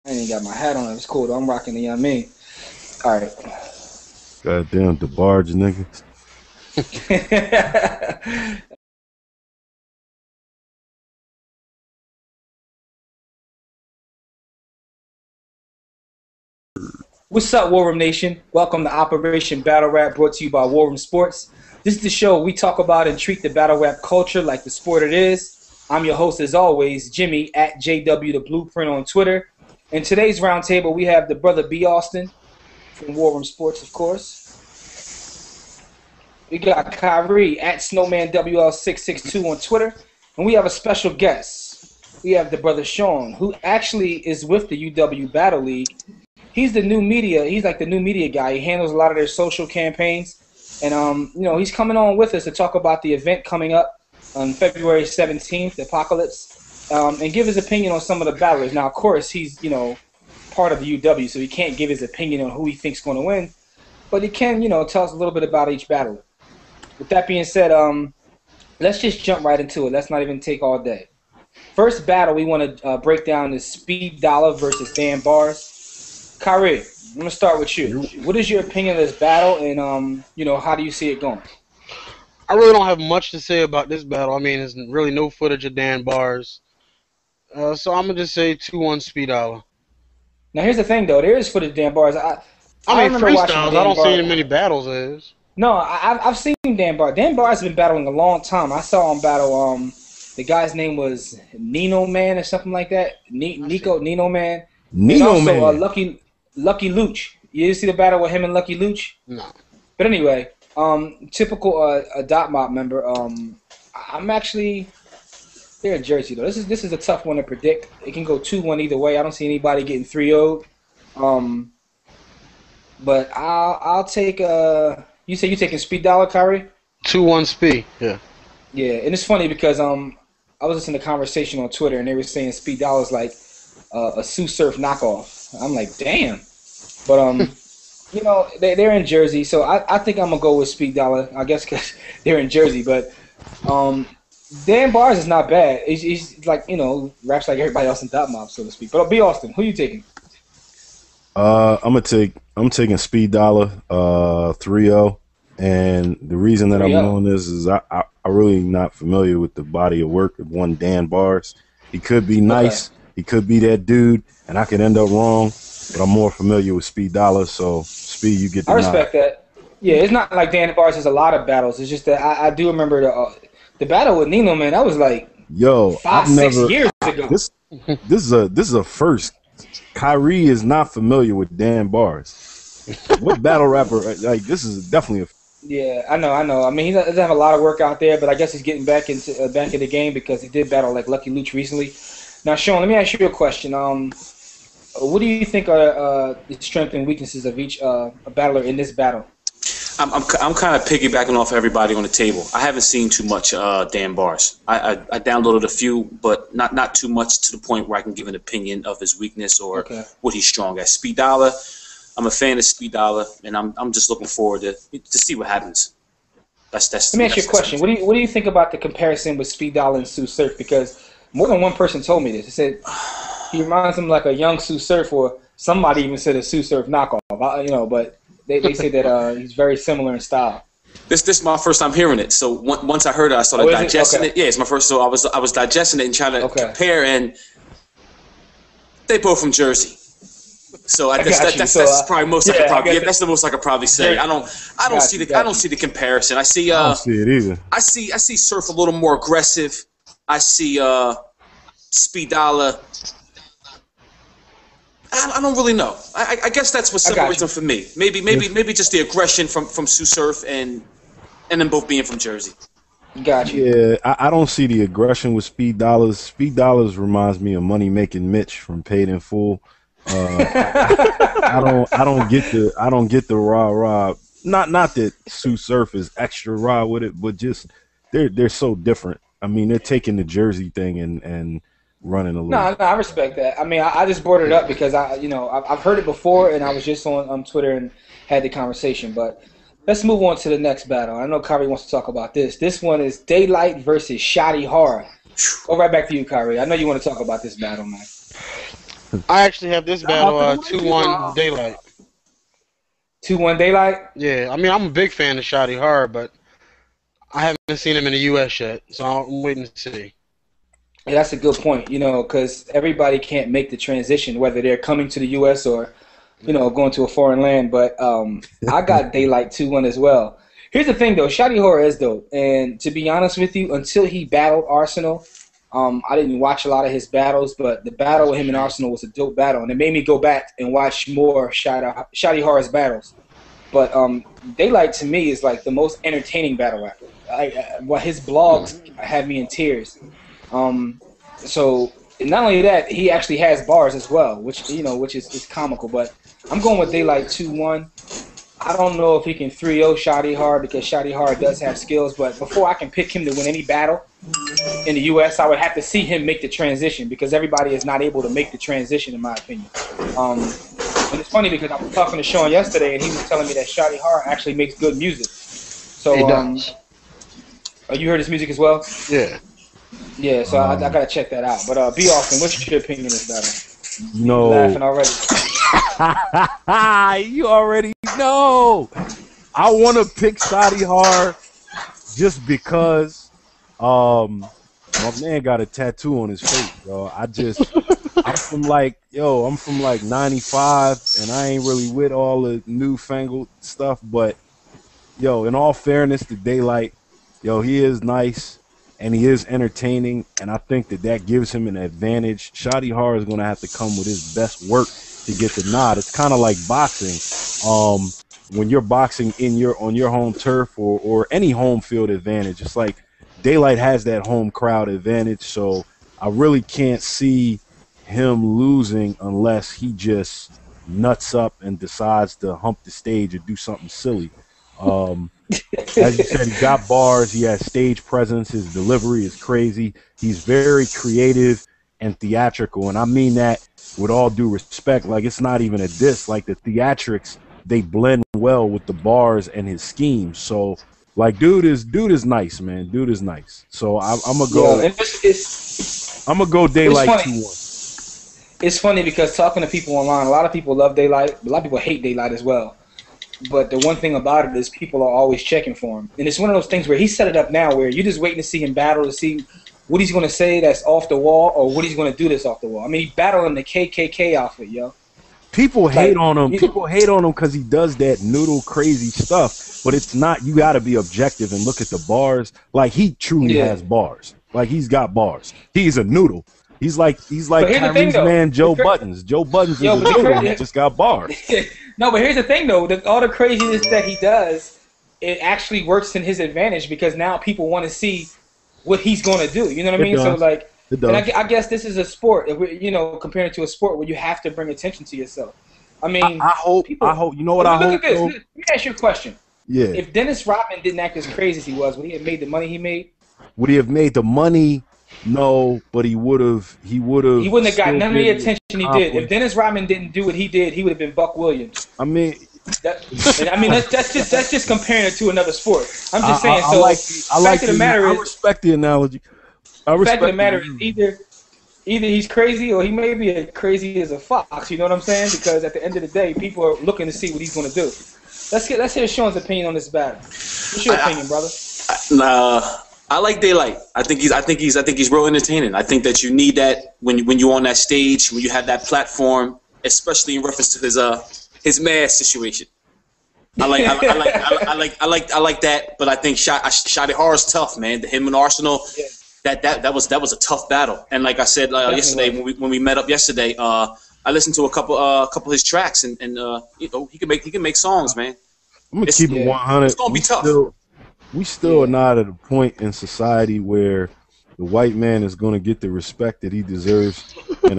I ain't got my hat on. It's cool though. I'm rocking the, you know what I mean? All right. Goddamn, the barge niggas. What's up, War Room Nation? Welcome to Operation Battle Rap, brought to you by War Room Sports. This is the show where we talk about and treat the battle rap culture like the sport it is. I'm your host, as always, Jimmy, at JW The Blueprint on Twitter. In today's roundtable, we have the brother B. Austin from War Room Sports, of course. We got Kyrie at SnowmanWL662 on Twitter. And we have a special guest. We have the brother Sean, who actually is with the UW Battle League. He's the new media. He's like the new media guy. He handles a lot of their social campaigns. And, he's coming on with us to talk about the event coming up on February 17th, the Apocalypse, and give his opinion on some of the battlers. Now, of course, he's, part of the UW, so he can't give his opinion on who he thinks is going to win. But he can, tell us a little bit about each battler. With that being said, let's just jump right into it. Let's not even take all day. First battle we want to break down is Speed Dollar versus Dan Bars. Kyrie, I'm going to start with you. What is your opinion of this battle, and, how do you see it going? I really don't have much to say about this battle. I mean, there's really no footage of Dan Bars. So I'm going to just say 2-1 Speed Dollar. Now, here's the thing, though. There is footage of Dan Bars. I mean, freestyles, I don't see any many battles as. No, I've seen Dan Bars. Dan Bars has been battling a long time. I saw him battle, the guy's name was Nino Man or something like that. Nino Man. Nino and also, Man. Lucky Luch. You see the battle with him and Lucky Luch? No. But anyway, typical Dot Mob member. I'm actually they're in Jersey though. This is a tough one to predict. It can go 2-1 either way. I don't see anybody getting 3-0'd. But I'll take you say you're taking Speed Dollar, Kyrie? 2-1 Speed. Yeah. Yeah, and it's funny because I was listening to a conversation on Twitter and they were saying Speed Dollar's like a Sue Surf knockoff. I'm like, damn. But they're in Jersey, so I think I'm gonna go with Speed Dollar. I guess because they're in Jersey, but Dan Bars is not bad. He's like raps like everybody else in Dot Mob, so to speak. But B. Austin, who you taking? I'm taking Speed Dollar 3-0, and the reason that 3-0. I'm doing this is I really not familiar with the body of work of one Dan Bars. He could be nice, he could be that dude, and I could end up wrong. But I'm more familiar with Speed Dollar, so Speed, you get the I respect that. Yeah, it's not like Dan Bars has a lot of battles. It's just that I do remember the battle with Nino, man. That was like 6 years ago. This is a first. Kyrie is not familiar with Dan Bars. What battle rapper? Like this is definitely a. Yeah, I know. I mean, he doesn't have a lot of work out there, but I guess he's getting back in the game because he did battle like Lucky Luch recently. Now, Sean, let me ask you a question. What do you think are the strengths and weaknesses of each battler in this battle? I'm kind of piggybacking off everybody on the table. I haven't seen too much Dan Bars. I downloaded a few, but not too much to the point where I can give an opinion of his weakness or what he's strong at. Speed Dollar, I'm a fan of Speed Dollar, and I'm just looking forward to see what happens. That's. Let me ask you a question. What do you think about the comparison with Speed Dollar and Sue Surf? Because more than one person told me this. They said he reminds him like a young Sue Surf, or somebody even said a Sue Surf knockoff. But they say that he's very similar in style. This is my first time hearing it. So once I heard it, I started digesting it. Yeah, it's my first. So I was digesting it and trying to compare, and they both from Jersey. So I guess that's probably most I could probably. Yeah, that's the most I could probably say. Jersey. I don't see the comparison. I don't see it either. I see Surf a little more aggressive. I see Speed Dollar. I don't really know. I guess that's what separates them for me. Maybe just the aggression from Sue Surf and them both being from Jersey. Got you. Yeah, I don't see the aggression with Speed Dollars. Speed Dollars reminds me of Money Making Mitch from Paid in Full. I don't get the rah. Not that Sue Surf is extra raw with it, but just they're so different. I mean, they're taking the Jersey thing and running a little. No, I respect that. I mean, I just brought it up because I've heard it before, and I was just on Twitter and had the conversation. But let's move on to the next battle. I know Kyrie wants to talk about this. This one is Daylight versus Shotty Horroh. Go right back to you, Kyrie. I know you want to talk about this battle, man. I actually have this battle 2-1 Daylight. 2-1 Daylight? Yeah, I mean, I'm a big fan of Shotty Horroh, but I haven't seen him in the U.S. yet, so I'm waiting to see. Yeah, that's a good point, you know, because everybody can't make the transition, whether they're coming to the U.S. or, you know, going to a foreign land. But I got Daylight 2-1 as well. Here's the thing, though. Shotty Horroh is dope. And to be honest with you, until he battled Arsenal, I didn't watch a lot of his battles, but the battle with him and Arsenal was a dope battle. And it made me go back and watch more Shotty Horroh's battles. But Daylight, to me, is like the most entertaining battle rapper. His blogs had me in tears. So not only that, he actually has bars as well, which is comical. But I'm going with Daylight 2-1. I don't know if he can 3-0 Shotty Horroh because Shotty Horroh does have skills. But before I can pick him to win any battle in the U.S., I would have to see him make the transition because everybody is not able to make the transition, in my opinion. And it's funny because I was talking to Sean yesterday, and he was telling me that Shotty Horroh actually makes good music. So, you heard his music as well? Yeah. Yeah, so I gotta check that out. But B. Austin, what's your opinion of this battle? No. Laughing already. You already know. I want to pick Shotty Horroh just because my man got a tattoo on his face, yo. I'm from like 95, and I ain't really with all the newfangled stuff, but yo, in all fairness to Daylight, yo, he is nice and he is entertaining, and I think that gives him an advantage. Shotty Horroh is going to have to come with his best work to get the nod. It's kind of like boxing. When you're boxing on your home turf or any home field advantage, it's like Daylight has that home crowd advantage, so I really can't see him losing unless he just nuts up and decides to hump the stage or do something silly. As you said, he got bars, he has stage presence, his delivery is crazy, he's very creative and theatrical, and I mean that with all due respect. Like, it's not even a diss. Like, the theatrics, they blend well with the bars and his schemes. So like, dude is nice, man. Dude is nice. So I'm gonna go. I'm gonna go Daylight 2-1. It's funny because talking to people online, a lot of people love Daylight. A lot of people hate Daylight as well. But the one thing about it is people are always checking for him. And it's one of those things where he set it up now where you're just waiting to see him battle to see what he's going to say that's off the wall or what he's going to do that's off the wall. I mean, he battled in the KKK outfit, yo. People hate on him. People hate on him because he does that noodle crazy stuff. But it's not. You got to be objective and look at the bars. Like, he truly has bars. Like, he's got bars. He's a noodle. He's like Kyrie's man Joe Buttons. Joe Buttons is a noodle. He just got bars. No, but here's the thing, though. All the craziness that he does, it actually works in his advantage because now people want to see what he's going to do. You know what I mean? So, like, and I guess this is a sport, you know, comparing it to a sport where you have to bring attention to yourself. I mean, I hope, you know what I hope? Look at this. Let me ask you a question. Yeah. If Dennis Rodman didn't act as crazy as he was, would he have made the money he made? Would he have made the money? No, but he would have. He wouldn't have got none of the attention he did. If Dennis Rodman didn't do what he did, he would have been Buck Williams. I mean, that's just comparing it to another sport. I'm just saying. I respect the analogy. The fact of the matter is either he's crazy or he may be as crazy as a fox. You know what I'm saying? Because at the end of the day, people are looking to see what he's going to do. Let's hear Sean's opinion on this battle. What's your opinion, brother? I like Daylight. I think he's real entertaining. I think that you need that when you're on that stage, when you have that platform, especially in reference to his mask situation. I like that, but I think Shotty Horroh's tough, man. Him and Arsenal, that was a tough battle. And like I said yesterday when we met up yesterday, I listened to a couple of his tracks, and you know, he can make songs, man. I'm gonna keep it 100. It's gonna be tough. We still are not at a point in society where the white man is going to get the respect that he deserves in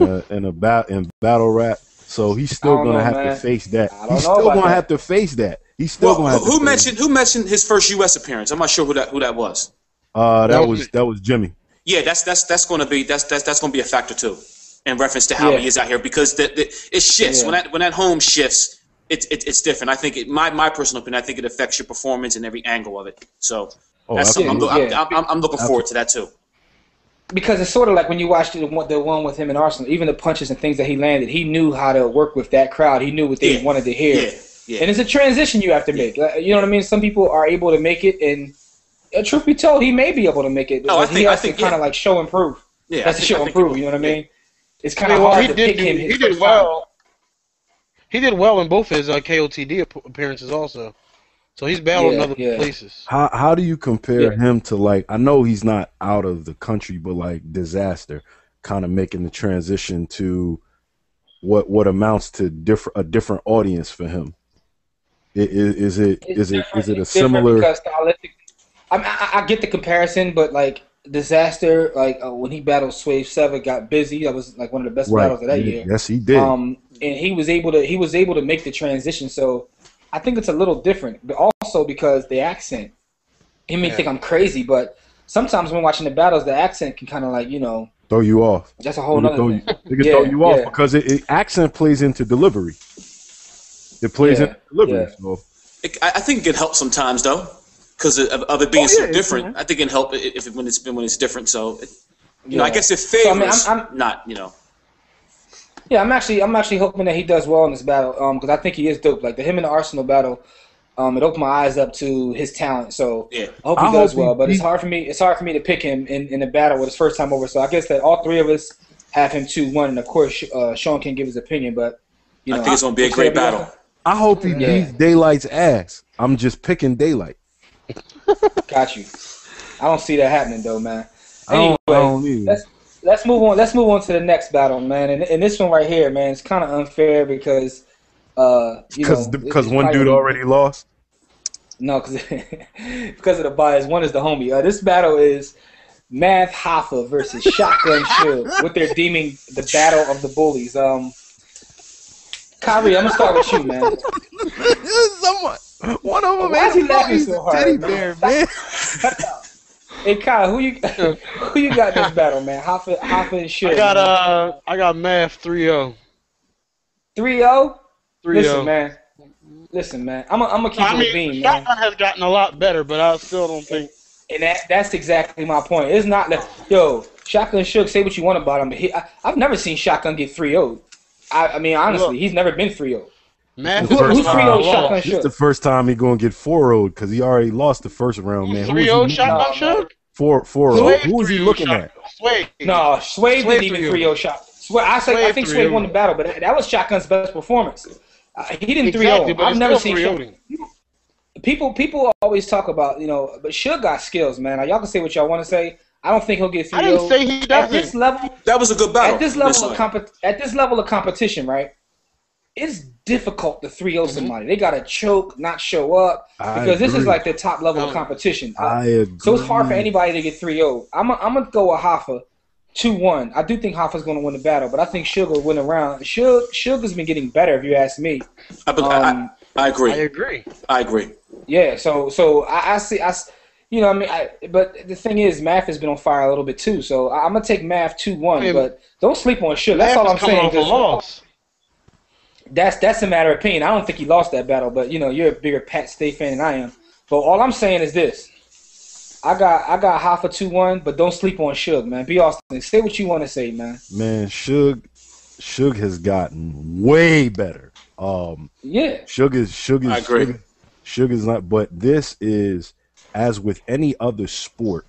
battle rap. So he's still going to have to face that. He's still going to have to face that. He's still going to have to face that. Who mentioned his first U.S. appearance? I'm not sure who that was. That was Jimmy. Yeah, that's going to be a factor too, in reference to how he is out here, because it shifts when that home shifts. It's different. I think my personal opinion, I think it affects your performance and every angle of it. So I'm looking forward to that too. because it's sort of like when you watched the one with him in Arsenal, even the punches and things that he landed, he knew how to work with that crowd. He knew what they wanted to hear. Yeah. Yeah. And it's a transition you have to make. You know what I mean? Some people are able to make it, and truth be told, he may be able to make it. Oh, he has to kind of like show and prove. Yeah, that's a show and prove. You know what I mean? It's kind of hard to pick him. He did well. He did well in both his KOTD appearances also. So he's battled in other places. How do you compare him to, like, I know he's not out of the country, but like Disaster, kind of making the transition to what amounts to a different audience for him? Is it a similar? Because I get the comparison, but like Disaster, like when he battled Swave 7, got busy. That was like one of the best battles of that year. Yes, he did. And he was able to make the transition. So I think it's a little different, but also because the accent. He may think I'm crazy, but sometimes when watching the battles, the accent can kind of like throw you off. That's a whole other thing. It can throw you off because accent plays into delivery. It plays into delivery. So. I think it can help sometimes though, because of it being so different. I think it can help when it's different. So, I guess it favors not. Yeah, I'm actually hoping that he does well in this battle, because I think he is dope. Like him and the Arsenal battle, it opened my eyes up to his talent. So I hope he does well. But it's hard for me to pick him in a battle with his first time over. So I guess that all three of us have him 2-1, and of course Sean can give his opinion. But I think it's gonna be a great battle. I hope he beats Daylight's ass. I'm just picking Daylight. Got you. I don't see that happening though, man. I don't let's move on. Let's move on to the next battle, man. And this one right here, man, it's kind of unfair because because one dude already lost. No, because of the bias. One is the homie. This battle is Math Hoffa versus Shotgun Suge, what they're deeming the battle of the bullies. Kyrie, I'm gonna start with you, man. One of them. Why is he laughing so hard? Teddy bear, man. Hey Kyle, who you got in this battle, man? Hoffa and Suge. I got Math 3-0. 3-0? 3-0. Listen, man. I'm gonna keep it a beam, man. Shotgun has gotten a lot better, but I still don't think. And that's exactly my point. It's not that Shotgun Suge, say what you want about him, but I've never seen Shotgun get 3-0'd. I mean, honestly, he's never been 3-0. Man, who's 3-0 Shotgun Suge? It's the first time he's gonna get 4-0'd because he already lost the first round, man. 3-0 Shotgun Suge? 4-0. Who was he looking at? Swave. No, Swave didn't even 3-0 Shot. I think Swave won the battle, but that was Shotgun's best performance. He didn't 3-0. I've never seen Suge. People always talk about, but Suge got skills, man. Y'all can say what y'all want to say. I don't think he'll get 3-0. I didn't say he doesn't. At this level, that was a good battle. At this level of competition, right? It's difficult to 3-0 somebody. They gotta choke, not show up, because this is like the top level of competition. I agree. So it's hard for anybody to get 3-0. I'm gonna go with Hoffa 2-1. I do think Hoffa's gonna win the battle, but I think Suge will win a round. Suge has been getting better, if you ask me. I agree. I agree. Yeah. So I see. But the thing is, Math has been on fire a little bit too. So I'm gonna take Math 2-1, but don't sleep on Suge. That's all I'm saying. That's a matter of opinion. I don't think he lost that battle, but you're a bigger Pat Stay fan than I am. But all I'm saying is this: I got Hoffa 2-1, but don't sleep on Suge, man. Be Austin. Say what you want to say, man. Man, Suge has gotten way better. Suge is not. But this is, as with any other sport,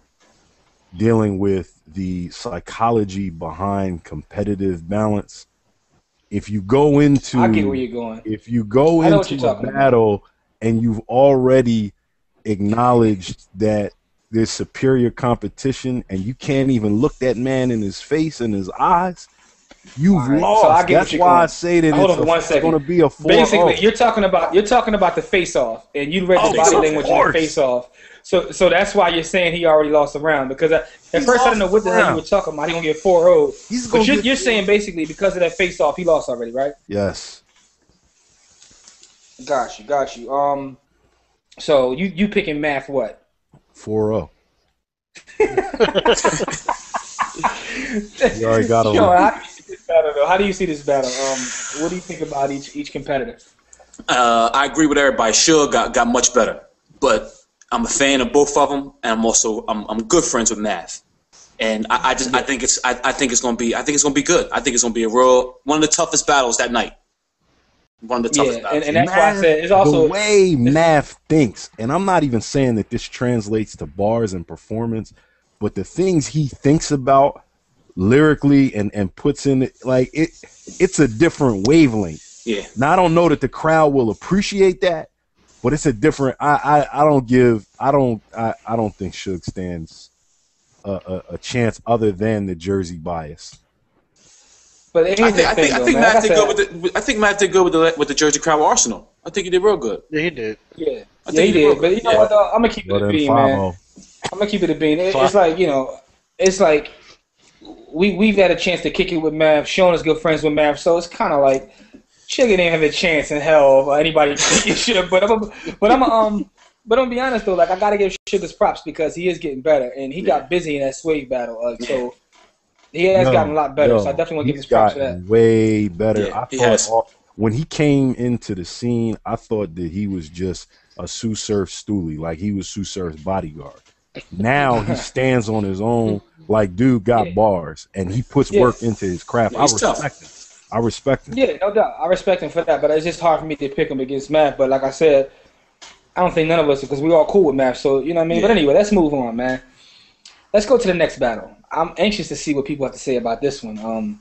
dealing with the psychology behind competitive balance. If you go into, I get where you're going. If you go into a battle and you've already acknowledged that there's superior competition and you can't even look that man in his face and his eyes, you've lost. So that's why I say that it's going to be a 4-0. Basically, you're talking about the face-off, and you read the body language of the face-off. So that's why you're saying he already lost a round, because at first I didn't know what the hell you were talking about. He gonna get 4-0. But you're saying basically because of that face-off, he lost already, right? Yes. Got you. So you picking Math what? 4-0. You already got him. How do you see this battle? What do you think about each competitor? I agree with everybody. Suge got much better, but I'm a fan of both of them, and I'm good friends with Math. And I think it's gonna be good. I think it's gonna be one of the toughest battles that night. One of the toughest battles. And that's why I said it's also the way Math thinks, and I'm not even saying that this translates to bars and performance, but the things he thinks about lyrically and puts in it, like it's a different wavelength. Yeah. Now I don't know that the crowd will appreciate that, but it's a different. I don't think Suge stands a chance other than the Jersey bias. But I think Matt did good with the Jersey crowd with Arsenal. I think he did real good. Yeah, he did. Yeah, he did. But you know what? I'm gonna keep it a bean, man. I'm gonna keep it a bean. It's like, you know, it's like we've had a chance to kick it with Mav. Sean is good friends with Mav, so it's kind of like Suge didn't have a chance in hell for anybody to kick Suge. But I'm gonna be honest though. Like, I gotta give Suge his props because he is getting better, and he got busy in that Swave battle. So. He has gotten a lot better, so I definitely want to give his props for that. Way better. Yeah, I thought when he came into the scene, I thought that he was just a Sue Surf stoolie, like he was Sue Surf's bodyguard. Now he stands on his own, like dude got bars, and he puts work into his craft. I respect him. Yeah, no doubt. I respect him for that, but it's just hard for me to pick him against Math. But like I said, I don't think none of us, because we're all cool with Math, so you know what I mean? Yeah. But anyway, let's move on, man. Let's go to the next battle. I'm anxious to see what people have to say about this one.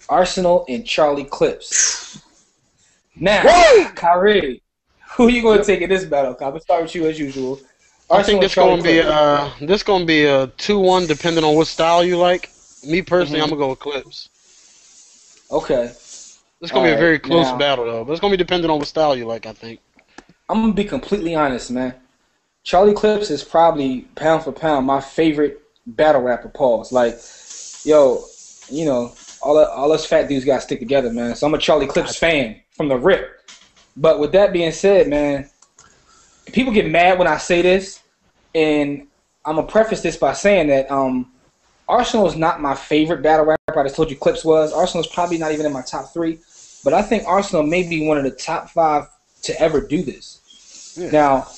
Arsenal and Charlie Clips. Now, Kyrie, who are you going to take in this battle? I'm going to start with you as usual. I think this going to be a 2-1 depending on what style you like. Me personally, I'm going to go with Clips. Okay. This going to be a very close battle, though. But it's going to be depending on what style you like, I think. I'm going to be completely honest, man. Charlie Clips is probably, pound for pound, my favorite battle rapper. Pause. Like, yo, you know, all us fat dudes got to stick together, man. So I'm a Charlie Clips fan from the rip. But with that being said, man, people get mad when I say this, and I'm going to preface this by saying that Arsenal is not my favorite battle rapper. I just told you Clips was. Arsenal is probably not even in my top 3. But I think Arsenal may be one of the top 5 to ever do this. Yeah. Now,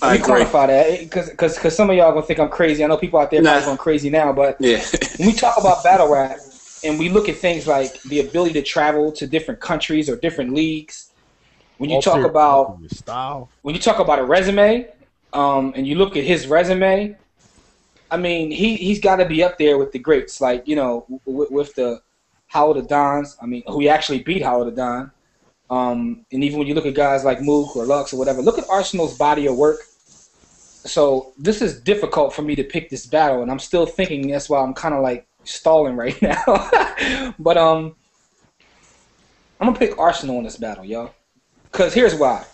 let me qualify that, because some of y'all going to think I'm crazy. I know people out there probably going crazy now, but when we talk about battle rap and we look at things like the ability to travel to different countries or different leagues, when you talk about a resume, and you look at his resume, I mean, he's got to be up there with the greats, like, you know, with the Hollow the Dons. I mean, who he actually beat Hollow the Don. And even when you look at guys like Mook or Lux or whatever, look at Arsenal's body of work. So this is difficult for me to pick this battle, and I'm still thinking. That's why I'm kind of like stalling right now. But I'm gonna pick Arsenal in this battle, yo. Cause here's why.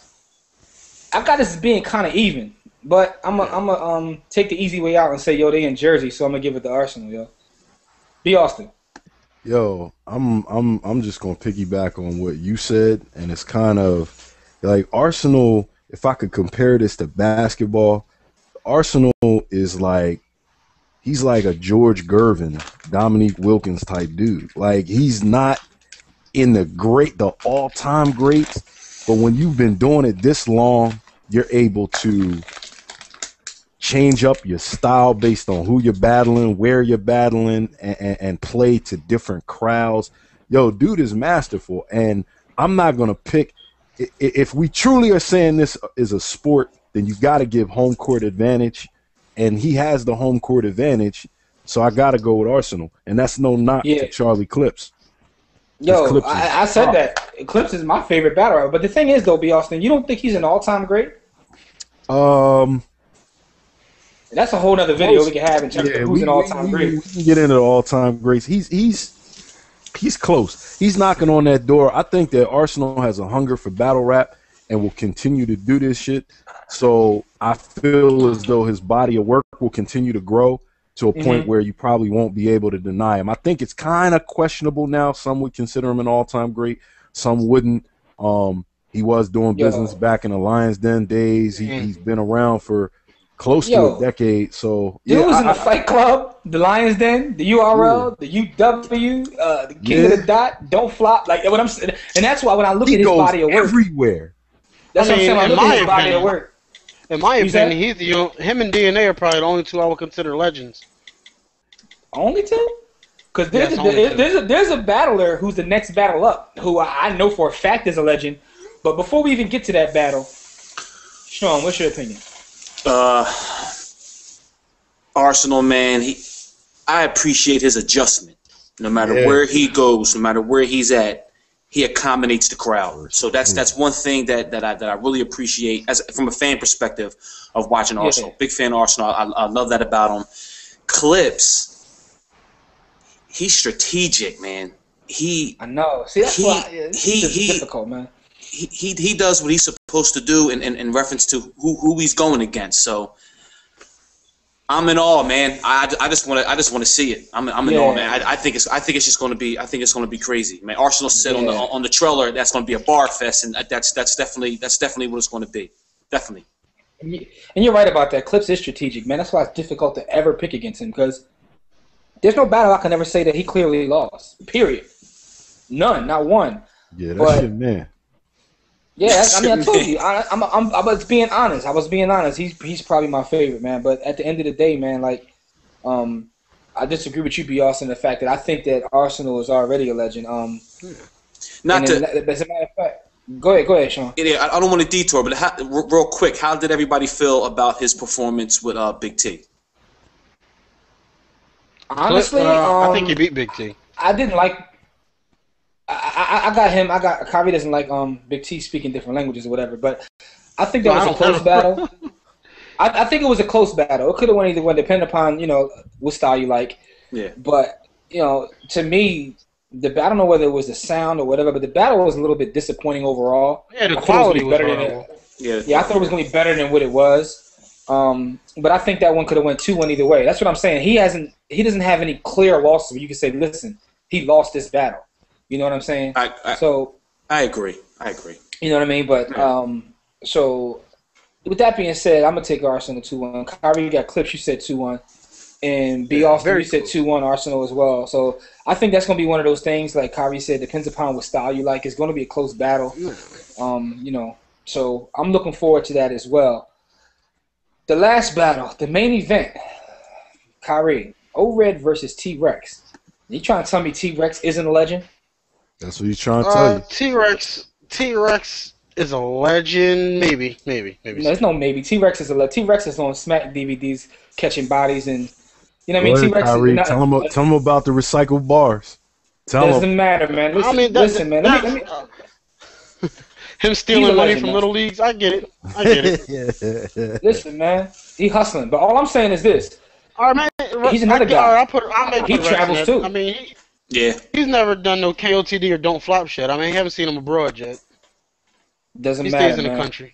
I got this being kind of even, but I'm gonna take the easy way out and say, yo, they in Jersey, so I'm gonna give it to Arsenal, yo. B. Austin. Yo, I'm just gonna piggyback on what you said, and it's kind of like Arsenal. If I could compare this to basketball, Arsenal is like he's like a George Gervin, Dominique Wilkins type dude. Like he's not in the all-time greats, but when you've been doing it this long, you're able to change up your style based on who you're battling, where you're battling, and play to different crowds. Yo, dude is masterful, and I'm not going to pick – if we truly are saying this is a sport, then you got to give home court advantage, and he has the home court advantage, so I got to go with Arsenal, and that's no knock to Charlie Clips. Yo, I said that. Clips is my favorite battle rapper, but the thing is, though, B. Austin, you don't think he's an all-time great? That's a whole other video we can have in terms of who's an all-time great. We can get into the all-time greats. He's close. He's knocking on that door. I think that Arsenal has a hunger for battle rap and will continue to do this shit. So I feel as though his body of work will continue to grow to a point where you probably won't be able to deny him. I think it's kind of questionable now. Some would consider him an all-time great. Some wouldn't. He was doing business back in the Lions Den days. He's been around for close to a decade. So dude was in the Fight Club, the Lions Den, the URL, the UW, the King of the Dot, Don't Flop. Like what I'm saying, and that's why when I look at his body of work, everywhere. That's what I'm saying. I look at his body of work. In my opinion, him and DNA are probably the only two I would consider legends. Only two? Because there's a battler who's the next battle up, who I know for a fact is a legend. But before we even get to that battle, Sean, what's your opinion? Arsenal, man, I appreciate his adjustment. No matter where he goes, no matter where he's at, he accommodates the crowd. So that's one thing that I really appreciate from a fan perspective of watching Arsenal. Big fan of Arsenal. I love that about him. Clips, he's strategic, man. I know. See, that's why it's difficult, man. He does what he's supposed to do in reference to who he's going against. So I'm in awe, man. I just want to see it. I'm in awe, man. I think it's just going to be crazy, man. Arsenal said on the trailer that's going to be a bar fest, and that's definitely what it's going to be. Definitely. And you're right about that. Clips is strategic, man. That's why it's difficult to ever pick against him, because there's no battle I can ever say that he clearly lost. Period. None, not one. Yeah, that's shit, man. Yeah, I told you. I was being honest. He's probably my favorite, man. But at the end of the day, man, like, I disagree with you, B. Austin, the fact that I think that Arsenal is already a legend. As a matter of fact, go ahead, Sean. Yeah, I don't want to detour, but real quick, how did everybody feel about his performance with Big T? Honestly, I think he beat Big T. I didn't like. I got him. Kyrie doesn't like Big T speaking different languages or whatever, but I think that was a close battle. I think it was a close battle. It could have went either way, depending upon what style you like. Yeah. But to me, I don't know whether it was the sound or whatever, but the battle was a little bit disappointing overall. Yeah, the quality was better. I thought it was going to be better than what it was. But I think that one could have went 2-1 either way. That's what I'm saying. He doesn't have any clear losses where you can say, listen, he lost this battle. You know what I'm saying? I agree. You know what I mean? But so with that being said, I'm gonna take Arsenal 2-1. Kyrie, you got Clips. You said 2-1, and B. Austin, you said 2-1 Arsenal as well. So I think that's gonna be one of those things. Like Kyrie said, depends upon what style you like. It's gonna be a close battle. So I'm looking forward to that as well. The last battle, the main event, Kyrie, O-Red versus T-Rex. You trying to tell me T-Rex isn't a legend? That's what he's trying to tell you. T-Rex is a legend. Maybe. No, there's no maybe. T-Rex is a legend. T-Rex is on Smack DVDs catching bodies, and you know what I mean. T-Rex. Kyrie, tell him about the recycled bars. Doesn't matter, man. Listen, man. Let me, him stealing money from little leagues. I get it. Listen, man. He hustling, but all I'm saying is this. All right, man. He's another guy. He travels too. I mean, yeah. He's never done no KOTD or don't flop shit. I mean, I haven't seen him abroad yet. Doesn't he matter. He stays in the country.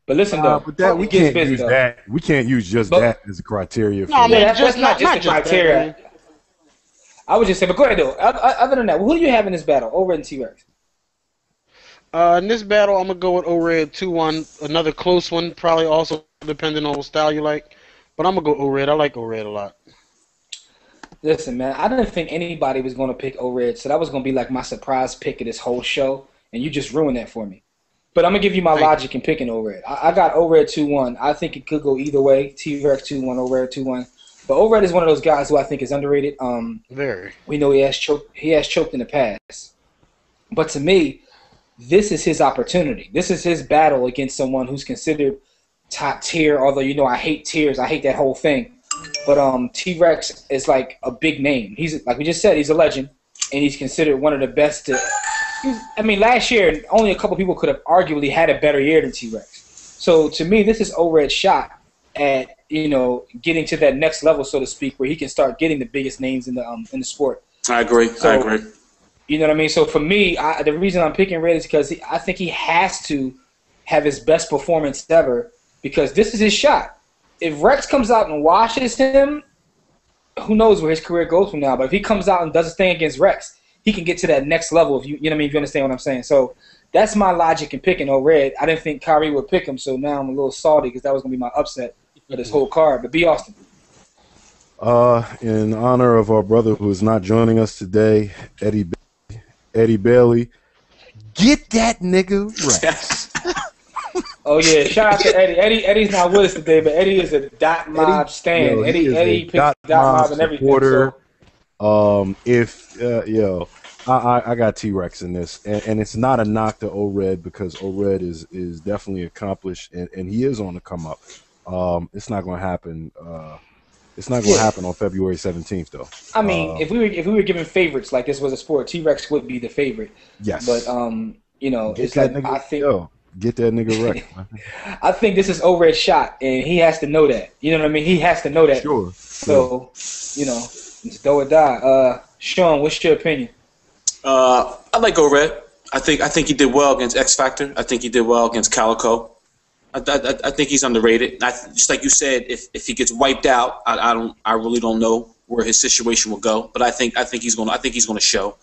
But listen, though. But that we can't use that. We can't use just that as a criteria. No, I mean, that's not just a criteria. I would just say, but go ahead, though. Other than that, who do you have in this battle? O-Red and T-Rex? In this battle, I'm going to go with O-Red 2-1. Another close one, probably also depending on what style you like. But I'm going to go O-Red. I like O-Red a lot. Listen, man, I didn't think anybody was going to pick O-Red, so that was going to be like my surprise pick of this whole show, and you just ruined that for me. But I'm going to give you my logic in picking O-Red. I got O-Red 2-1. I think it could go either way. T-Rex 2-1, O-Red 2-1. But O-Red is one of those guys who I think is underrated. Very. We know he has choked in the past. But to me, this is his opportunity. This is his battle against someone who's considered top tier, although, I hate tiers. I hate that whole thing. But T-Rex is like a big name. He's, like we just said, he's a legend, and he's considered one of the best to – last year, only a couple people could have arguably had a better year than T-Rex. So, to me, this is O-Red's shot at, getting to that next level, so to speak, where he can start getting the biggest names in the sport. I agree. You know what I mean? So, for me, the reason I'm picking Red is because I think he has to have his best performance ever, because this is his shot. If Rex comes out and washes him, who knows where his career goes from now. But if he comes out and does his thing against Rex, he can get to that next level. If you know what I mean? If you understand what I'm saying. So that's my logic in picking O-Red. I didn't think Kyrie would pick him, so now I'm a little salty because that was going to be my upset for this whole card. But B. Austin. In honor of our brother who is not joining us today, Eddie Bailey, get that nigga Rex. Oh yeah, shout out to Eddie. Eddie's not with us today, but Eddie is a Dot Mob stan. Eddie picks Dot Mob and everything. Supporter. So. I got T-Rex in this, and it's not a knock to O-Red because O-Red is definitely accomplished, and he is on the come up. It's not going to happen. It's not going to happen on February 17th, though. I mean, if we were given favorites like this was a sport, T-Rex would be the favorite. Yes, but it's like nigga, I think. Get that nigga wrecked. I think this is O-Red's shot, and he has to know that. You know what I mean? He has to know that. Sure. So, it's do or die. Sean, what's your opinion? I like O-Red. I think he did well against X Factor. I think he did well against Calico. I think he's underrated. Just like you said, if he gets wiped out, I really don't know where his situation will go. But I think he's gonna show.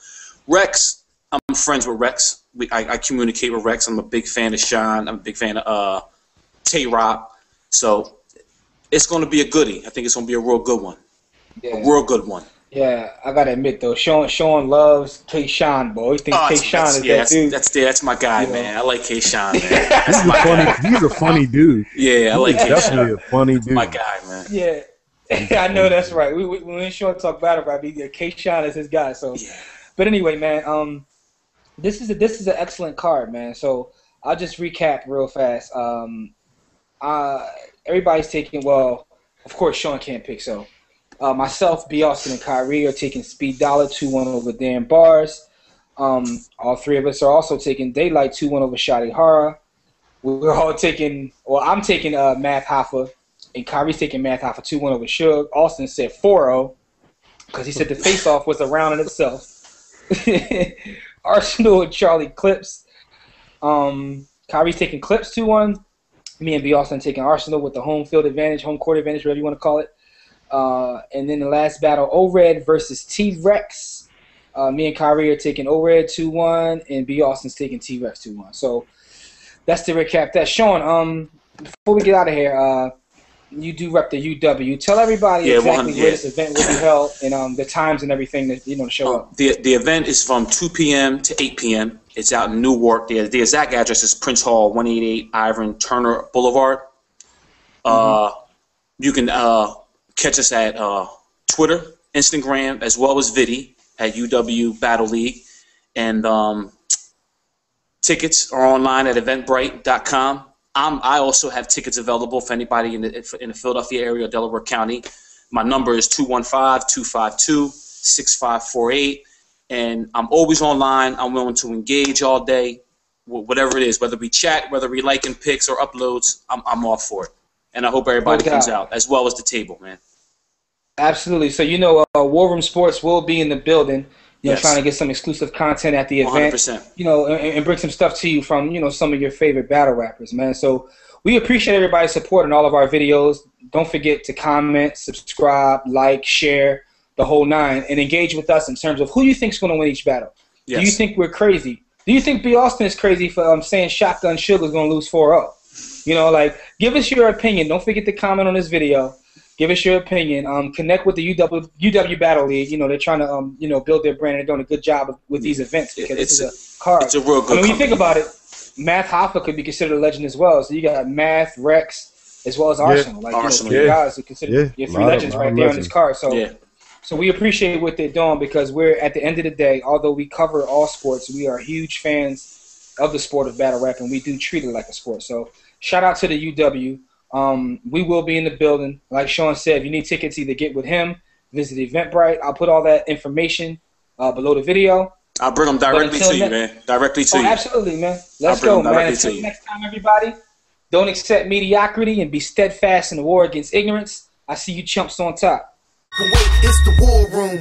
Rex, I'm friends with Rex. I communicate with Rex. I'm a big fan of Sean. I'm a big fan of Tay-Rock. So it's going to be a goodie. I think it's going to be a real good one. Yeah. A real good one. Yeah, I got to admit, though, Sean loves K-Sean, boy. He thinks K-Sean is that dude. That's my guy, man. I like K-Sean, man. That's my guy. He's a funny dude. Yeah, I like K-Sean. Definitely a funny dude. My guy, man. Yeah. I know that's right. When Sean talk battle rap, K-Sean is his guy. So, yeah. But anyway, man, this is an excellent card, man. So I'll just recap real fast. Everybody's taking. Well, of course, Sean can't pick. So myself, B. Austin, and Kyrie are taking Speed Dollar 2-1 over Dan Bars. All three of us are also taking Daylight 2-1 over Shotty Horroh. We're all taking. Well, I'm taking Math Hoffa, and Kyrie's taking Math Hoffa 2-1 over Suge. Austin said 4-0 because he said the face-off was a round in itself. Arsenal and Charlie Clips. Kyrie's taking Clips 2-1. Me and B. Austin taking Arsenal with the home field advantage, home court advantage, whatever you want to call it. And then the last battle, O-Red versus T-Rex. Me and Kyrie are taking O-Red 2-1, and B. Austin's taking T-Rex 2-1. So that's to recap that. Sean, before we get out of here, you do rep the UW. Tell everybody exactly where this event will be held and the times and everything that to show up. The event is from 2 p.m. to 8 p.m. It's out in Newark. The exact address is Prince Hall, 188 Ivan Turner Boulevard. You can catch us at Twitter, Instagram, as well as Vidi at UW Battle League. And tickets are online at eventbrite.com. I also have tickets available for anybody in the Philadelphia area or Delaware County. My number is 215-252-6548. And I'm always online. I'm willing to engage all day, whatever it is, whether we chat, whether we liking pics or uploads, I'm all for it. And I hope everybody comes out, as well as the table, man. Absolutely. So, War Room Sports will be in the building. Trying to get some exclusive content at the event, 100%. And bring some stuff to you from, some of your favorite battle rappers, man. So we appreciate everybody's support in all of our videos. Don't forget to comment, subscribe, like, share, the whole nine, and engage with us in terms of who you think is going to win each battle. Yes. Do you think we're crazy? Do you think B. Austin is crazy for saying Shotgun Suge is going to lose 4-0? Give us your opinion. Don't forget to comment on this video. Give us your opinion. Connect with the UW Battle League. They're trying to build their brand and they're doing a good job with these events because this is a card. It's a real good. When you think about it, Math Hoffa could be considered a legend as well. So you got Math, Rex, as well as Arsenal. Three guys who consider three legends right there on this card. So so we appreciate what they're doing because we're at the end of the day, although we cover all sports, we are huge fans of the sport of battle rap and we do treat it like a sport. So shout out to the UW. We will be in the building. Like Sean said, if you need tickets, either get with him, visit Eventbrite. I'll put all that information below the video. I'll bring them directly to you, man. Directly to you. Absolutely, man. Let's go, man. Until next time, everybody, don't accept mediocrity and be steadfast in the war against ignorance. I see you chumps on top. Wait, it's the war room.